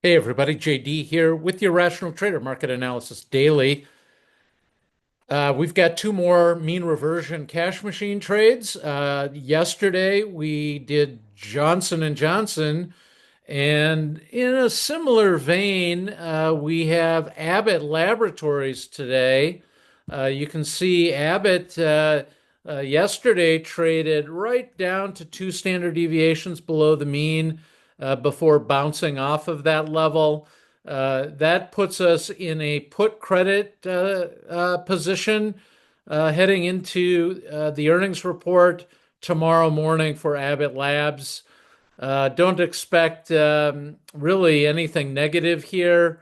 Hey everybody, JD here with your Rational Trader Market Analysis Daily. We've got two more mean reversion cash machine trades. Yesterday we did Johnson and Johnson, and in a similar vein, we have Abbott Laboratories today. You can see Abbott yesterday traded right down to two standard deviations below the mean before bouncing off of that level. That puts us in a put credit position heading into the earnings report tomorrow morning for Abbott Labs. Don't expect really anything negative here.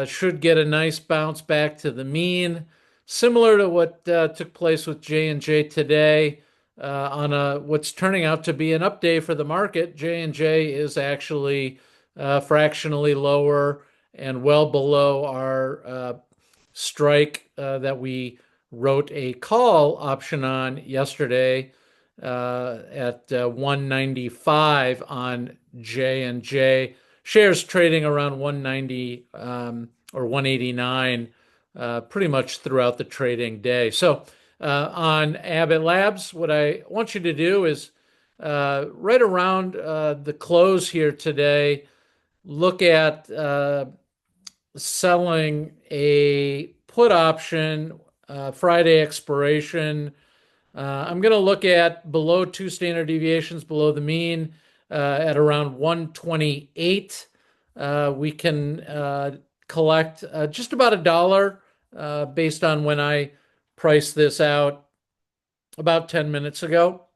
Should get a nice bounce back to the mean, similar to what took place with J&J today on what's turning out to be an up day for the market. J&J is actually fractionally lower and well below our strike that we wrote a call option on yesterday at 195 on J&J. Shares trading around 190 or 189 pretty much throughout the trading day. So on Abbott Labs, what I want you to do is right around the close here today, look at selling a put option, Friday expiration. I'm going to look at below two standard deviations below the mean at around 128. We can collect just about $1 based on when I priced this out about 10 minutes ago.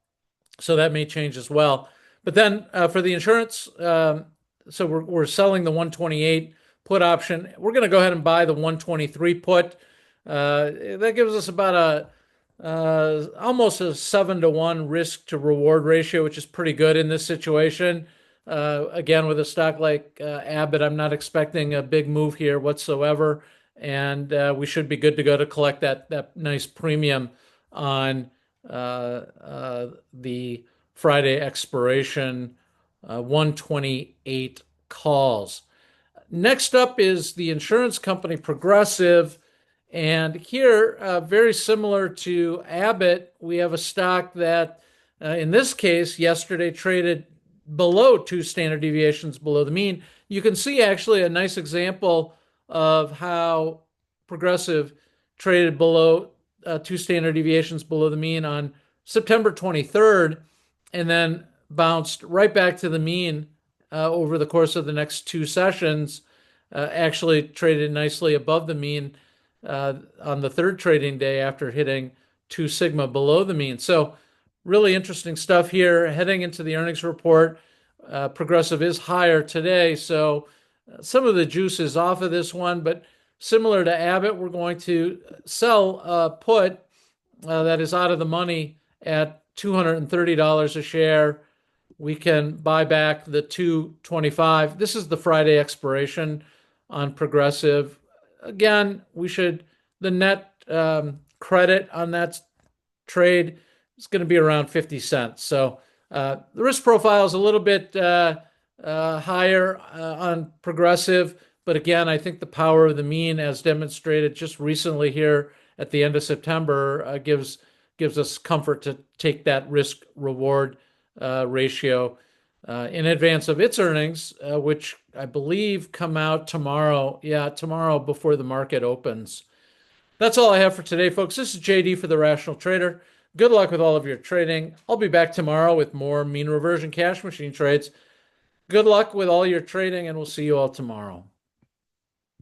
So that may change as well. But then for the insurance, so we're selling the 128 put option. We're going to go ahead and buy the 123 put. That gives us about almost a 7-to-1 risk to reward ratio, which is pretty good in this situation. Again, with a stock like Abbott, I'm not expecting a big move here whatsoever, and we should be good to go to collect that nice premium on the Friday expiration 128 calls. Next up is the insurance company Progressive. And here, very similar to Abbott, we have a stock that, in this case, yesterday traded below two standard deviations below the mean. You can see actually a nice example of how Progressive traded below two standard deviations below the mean on September 23rd, and then bounced right back to the mean over the course of the next two sessions. Actually traded nicely above the mean on the third trading day after hitting 2 sigma below the mean. So really interesting stuff here heading into the earnings report. Progressive is higher today, so some of the juice is off of this one, but similar to Abbott, we're going to sell a put that is out of the money at $230 a share. We can buy back the 225. This is the Friday expiration on Progressive. Again, the net credit on that trade is going to be around 50 cents. So the risk profile is a little bit higher on Progressive. But again, I think the power of the mean, as demonstrated just recently here at the end of September, gives us comfort to take that risk reward ratio in advance of its earnings, which I believe come out tomorrow. Yeah, tomorrow before the market opens. That's all I have for today, folks. This is JD for the Rational Trader. Good luck with all of your trading. I'll be back tomorrow with more mean reversion cash machine trades. Good luck with all your trading, and we'll see you all tomorrow.